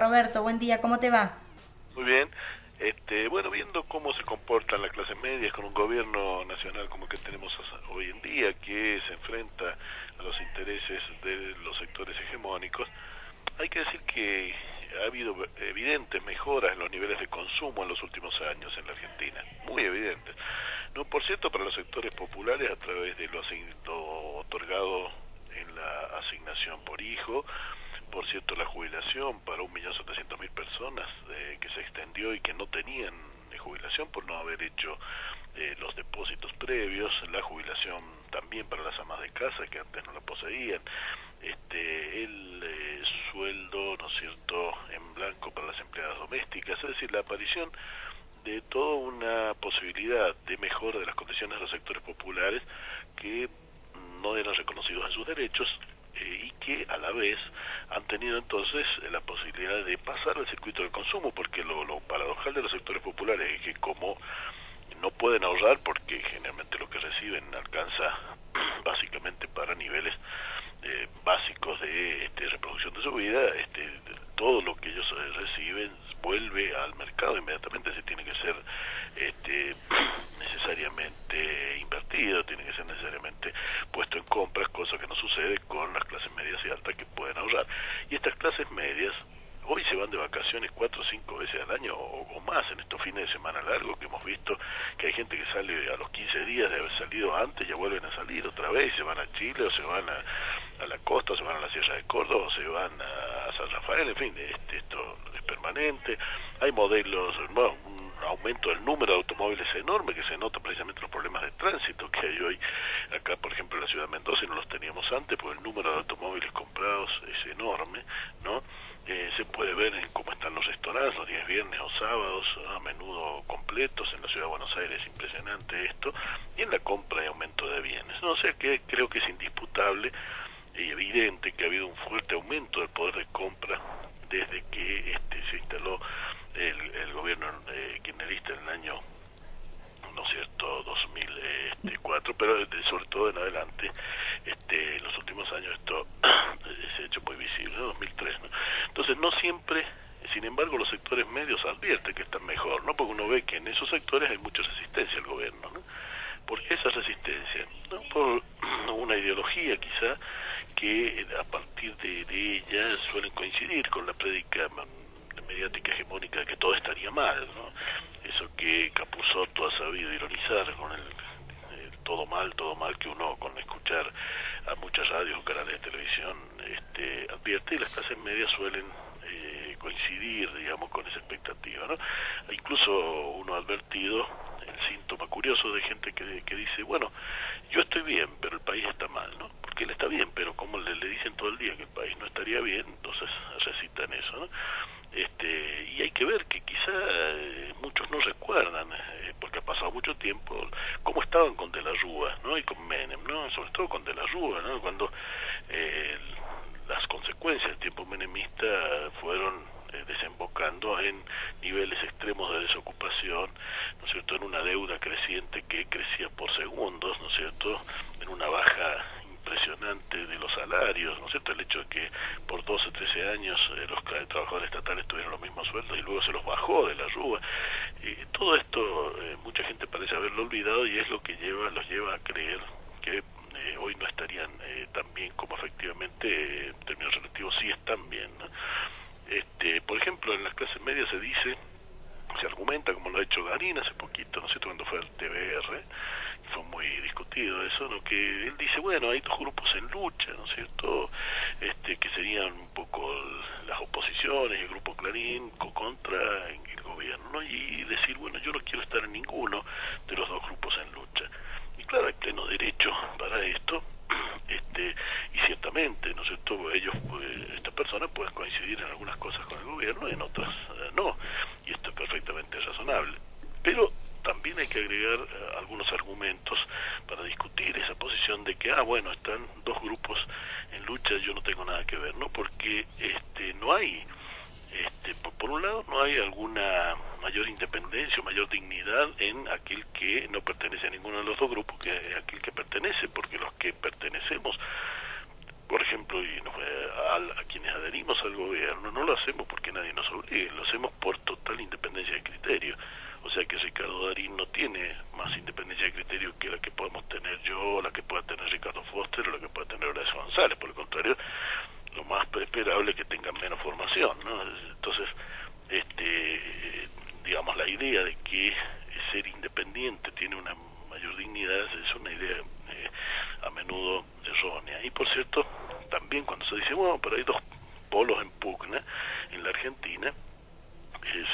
Roberto, buen día, ¿cómo te va? Muy bien. Bueno, viendo cómo se comportan las clases medias con un gobierno nacional como el que tenemos hoy en día, que se enfrenta a los intereses de los sectores hegemónicos, hay que decir que ha habido evidentes mejoras en los niveles de consumo en los últimos años en la Argentina, muy evidentes. No, por cierto, para los sectores populares a través de lo otorgado en la asignación por hijo, por cierto, la jubilación para 1.700.000 personas que se extendió y que no tenían jubilación por no haber hecho los depósitos previos, la jubilación también para las amas de casa que antes no la poseían, el sueldo, ¿no es cierto?, en blanco para las empleadas domésticas, es decir, la aparición de toda una posibilidad de mejora de las condiciones de los sectores populares que no eran reconocidos en sus derechos, y que a la vez han tenido entonces la posibilidad de pasar al circuito del consumo, porque lo paradojal de los sectores populares es que como no pueden ahorrar porque generalmente lo que reciben alcanza básicamente para niveles básicos de reproducción de su vida, todo lo que ellos reciben vuelve al mercado inmediatamente, se tiene que ser necesariamente invertido, tiene que ser necesariamente puesto en compras, cosa que no sucede con las clases medias y altas que pueden ahorrar. Y estas clases medias hoy se van de vacaciones 4 o 5 veces al año o más en estos fines de semana largos que hemos visto que hay gente que sale a los 15 días de haber salido antes, ya vuelven a salir otra vez, se van a Chile o se van a la costa, o se van a la Sierra de Córdoba, o se van a San Rafael, en fin, esto es permanente. Hay modelos, bueno, un aumento del número de automóviles enorme que se nota precisamente los problemas de tránsito que hay hoy acá, por ejemplo, en la ciudad de Mendoza, y no los teníamos antes, porque el número de automóviles comprados es enorme, ¿no? Se puede ver en cómo están los restaurantes los días viernes o sábados, a menudo completos. En la ciudad de Buenos Aires es impresionante esto, y en la compra y aumento de bienes. No sé, que creo que es indisputable y evidente que ha habido un fuerte aumento del poder de compra desde que se instaló el gobierno kirchnerista en el año, ¿no es cierto?, 2004, pero sobre todo en adelante, en los últimos años esto se ha hecho muy visible, ¿no? 2003, ¿no? Entonces no siempre, sin embargo, los sectores medios advierten que están mejor, ¿no? Porque uno ve que en esos sectores hay mucha resistencia al gobierno, ¿no? ¿Por qué esa resistencia? ¿No? Por una ideología quizá que a partir de ella suelen coincidir con la prédica mediática hegemónica de que todo estaría mal, ¿no? Eso que Capusotto ha sabido ironizar con el todo mal que uno con escuchar a muchas radios o canales de televisión advierte, y las clases medias suelen coincidir, digamos, con esa expectativa, ¿no? Incluso uno ha advertido el síntoma curioso de gente que dice, bueno, yo estoy bien, pero el país está mal, ¿no? Porque él está bien, pero como le dicen todo el día que el país no estaría bien, entonces recitan eso, ¿no? Y hay que ver que quizá muchos no recuerdan, porque ha pasado mucho tiempo, cómo estaban con De la Rúa, ¿no? Y con Menem, ¿no? Sobre todo con De la Rúa, ¿no? Cuando las consecuencias del tiempo menemista fueron desembocando en niveles extremos de desocupación, ¿no es cierto?, en una deuda creciente que crecía por segundos, ¿no es cierto?, en una baja impresionante de los salarios, ¿no es cierto?, el hecho de que por 12 o 13 años los trabajadores estatales tuvieron los mismos sueldos y luego se los bajó De la Rúa. Todo esto mucha gente parece haberlo olvidado, y es lo que los lleva a creer que hoy no estarían tan bien como efectivamente en términos relativos sí están bien, ¿no? Por ejemplo, en las clases medias se argumenta, como lo ha hecho Garín hace poquito, ¿no es cierto?, cuando fue al TBR, fue muy discutido eso, ¿no?, que él dice, bueno, hay dos grupos en lucha, ¿no es cierto?, que serían un poco las oposiciones, el grupo Clarín contra el gobierno, ¿no? Y decir, bueno, yo no quiero estar en ninguno de los dos grupos en lucha. Y claro, hay pleno derecho para esto, y ciertamente, ¿no es cierto?, ellos, estas personas pueden coincidir en algunas cosas con el gobierno y en otras no, y esto es perfectamente razonable. Pero también hay que agregar algunos argumentos para discutir esa posición de que, bueno, están dos grupos en lucha, yo no tengo nada que ver, ¿no? Porque no hay, por un lado, no hay alguna mayor independencia o mayor dignidad en aquel que no pertenece a ninguno de los dos grupos que aquel que pertenece, porque los que pertenecemos, por ejemplo, a quienes adherimos al gobierno, no lo hacemos porque nadie nos sí, lo hacemos por total independencia de criterio. O sea que Ricardo Darín no tiene más independencia de criterio que la que podemos tener yo, la que pueda tener Ricardo Foster o la que pueda tener Horacio González. Por el contrario, lo más esperable es que tengan menos formación, ¿no? Entonces, digamos, la idea de que ser independiente tiene una mayor dignidad es una idea a menudo errónea. Y por cierto, también cuando se dice, bueno, pero hay dos polos en pugna en la Argentina,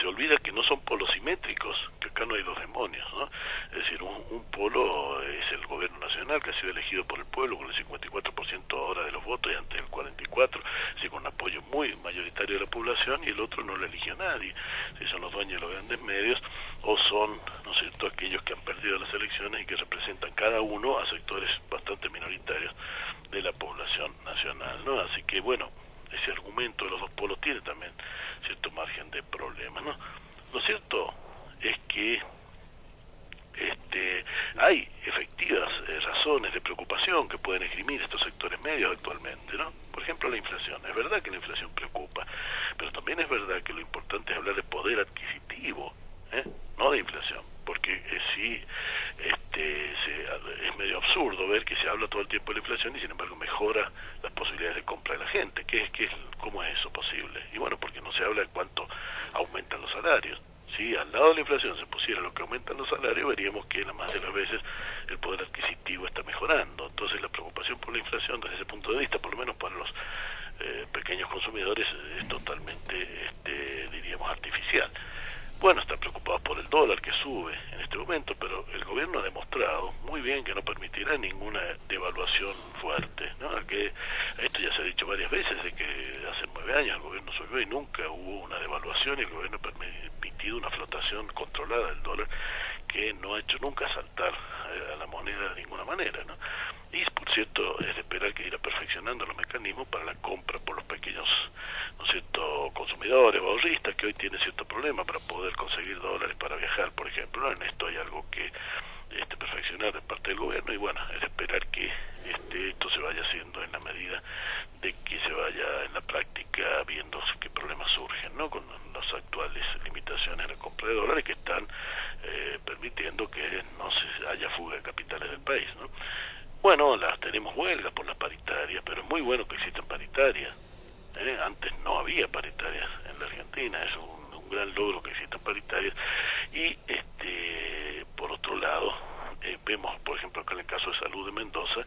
se olvida que no son polos simétricos, que acá no hay dos demonios, ¿no? Es decir, un polo es el gobierno nacional, que ha sido elegido por el pueblo con el 54% ahora de los votos y antes el 44%, así con un apoyo muy mayoritario de la población, y el otro no lo eligió nadie, si son los dueños de los grandes medios o son, ¿no es cierto?, aquellos que han perdido las elecciones y que representan cada uno a sectores bastante minoritarios de la población nacional, ¿no? Así que, bueno, ese argumento de los dos polos tiene también cierto margen de problemas, ¿no? Lo cierto es que hay efectivas razones de preocupación que pueden esgrimir estos sectores medios actualmente, ¿no? Por ejemplo, la inflación. Es verdad que la inflación preocupa, pero también es verdad que lo importante es hablar de poder adquisitivo, no de inflación, porque sí es medio absurdo ver que se habla todo el tiempo de la inflación y sin embargo mejora las posibilidades de compra de la gente. ¿Cómo es eso posible? Y bueno, porque no se habla de cuánto aumentan los salarios. Si al lado de la inflación se pusiera lo que aumentan los salarios, veríamos que la más de las veces el poder adquisitivo está mejorando. Entonces la preocupación por la inflación desde ese punto de vista, por lo menos para los pequeños consumidores, es totalmente, diríamos, artificial. Bueno, están preocupados por el dólar que sube en este momento, pero el gobierno ha demostrado muy bien que no permitirá ninguna devaluación fuerte, ¿no? Que esto ya se ha dicho varias veces, de que hace 9 años el gobierno subió y nunca hubo una devaluación, y el gobierno ha permitido una flotación controlada del dólar que no ha hecho nunca saltar a la moneda de ninguna manera, ¿no? Y por cierto, es de esperar que irá perfeccionando los mecanismos para la compra por los pequeños, ¿no es cierto?, consumidores o ahorristas, que hoy tienen cierto problema para poder conseguir dólares para viajar, por ejemplo, ¿no? En esto hay algo que perfeccionar de parte del gobierno, y bueno, es de esperar que esto se vaya haciendo en la medida de que se vaya en la práctica viendo qué problemas surgen, ¿no?, con las actuales limitaciones en la compra de dólares que están permitiendo que no se haya fuga de capitales del país, ¿no? Bueno, tenemos huelgas por las paritarias, pero es muy bueno que existan paritarias. Antes no había paritarias en la Argentina, es un gran logro que existan paritarias. Y por otro lado, vemos, por ejemplo, acá en el caso de salud de Mendoza,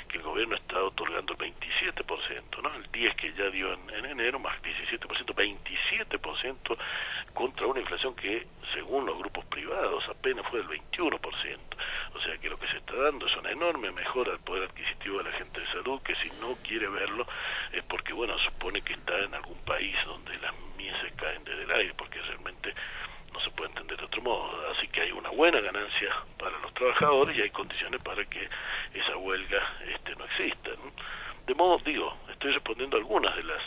que el gobierno está otorgando el 27%, ¿no? El 10% que ya dio en enero, más 17%, 27% contra una inflación que, según los grupos privados, apenas fue del 21%. O sea que lo que se está dando es una enorme mejora del poder adquisitivo de la gente de salud, que si no quiere verlo es porque, bueno, supone que está en algún país donde las mieses caen desde el aire, porque realmente no se puede entender de otro modo. Así que hay una buena ganancia para los trabajadores y hay condiciones para que esa huelga no exista, ¿no? De modo, estoy respondiendo a algunas de las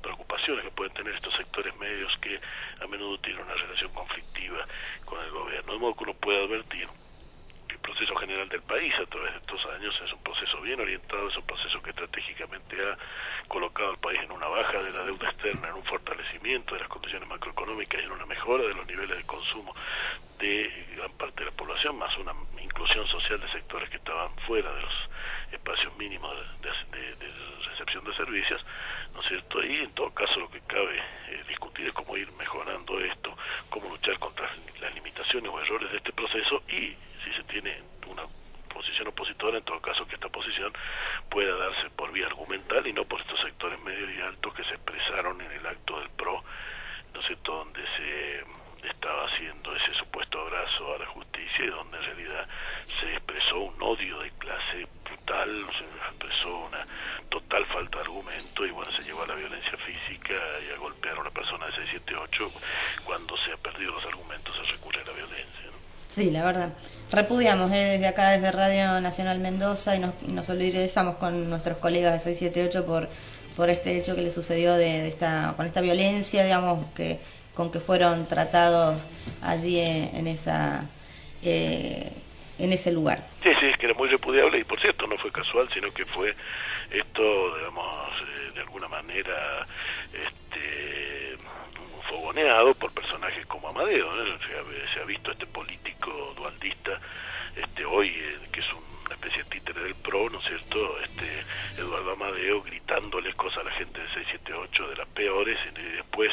preocupaciones que pueden tener estos sectores medios que a menudo tienen una relación conflictiva con el gobierno. De modo que uno puede advertir que el proceso general del país a través de estos años es un proceso bien orientado, es un proceso que estratégicamente ha colocado al país en una baja de la deuda externa, en un fortalecimiento de las condiciones macroeconómicas y en una mejora de los niveles de consumo de gran parte de la población, más una inclusión social de sectores que estaban fuera de los espacios mínimos de recepción de servicios, ¿no es cierto? Y en todo caso lo que cabe discutir es cómo ir mejorando esto, cómo luchar contra las limitaciones o errores de este proceso, y si se tiene una posición opositora, en todo caso que esta posición pueda darse por vía argumental y no por estos sectores medios y altos que se expresaron en el acto del PRO, ¿no es cierto?, donde se estaba haciendo ese supuesto abrazo a la justicia y donde en realidad se expresó un odio de clase brutal, se expresó una total falta de argumento y bueno, se llevó a la violencia física y a golpear a una persona de 678. Cuando se han perdido los argumentos se recurre a la violencia, ¿no? Sí, la verdad. Repudiamos desde acá, desde Radio Nacional Mendoza, y nos solidarizamos con nuestros colegas de 678 por este hecho que le sucedió con esta violencia, digamos, con que fueron tratados allí en ese lugar. Sí, es que era muy repudiable y por cierto no fue casual, sino que fue esto, digamos, de alguna manera fogoneado por personajes como Amadeo, ¿no? Se ha visto este político dualdista, hoy, que es una especie de títere del PRO, ¿no es cierto? Eduardo Amadeo gritándoles cosas a la gente de 678 de las peores, y después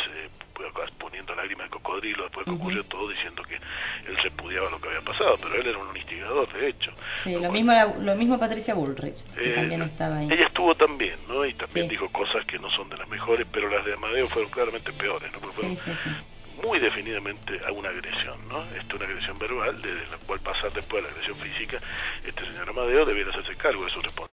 poniendo lágrimas de cocodrilo, después que ocurrió todo, diciendo que él repudiaba lo que había pasado, pero él era un instigador, de hecho. Sí, lo mismo Patricia Bullrich, que también estaba ahí. Ella estuvo también, ¿no? Y también sí. dijo cosas que no son de las mejores, pero las de Amadeo fueron claramente peores, ¿no? Porque fueron muy definidamente a una agresión, ¿no? Una agresión verbal, de la cual pasar después a la agresión física. Este señor Amadeo debiera hacerse cargo de su responsabilidad.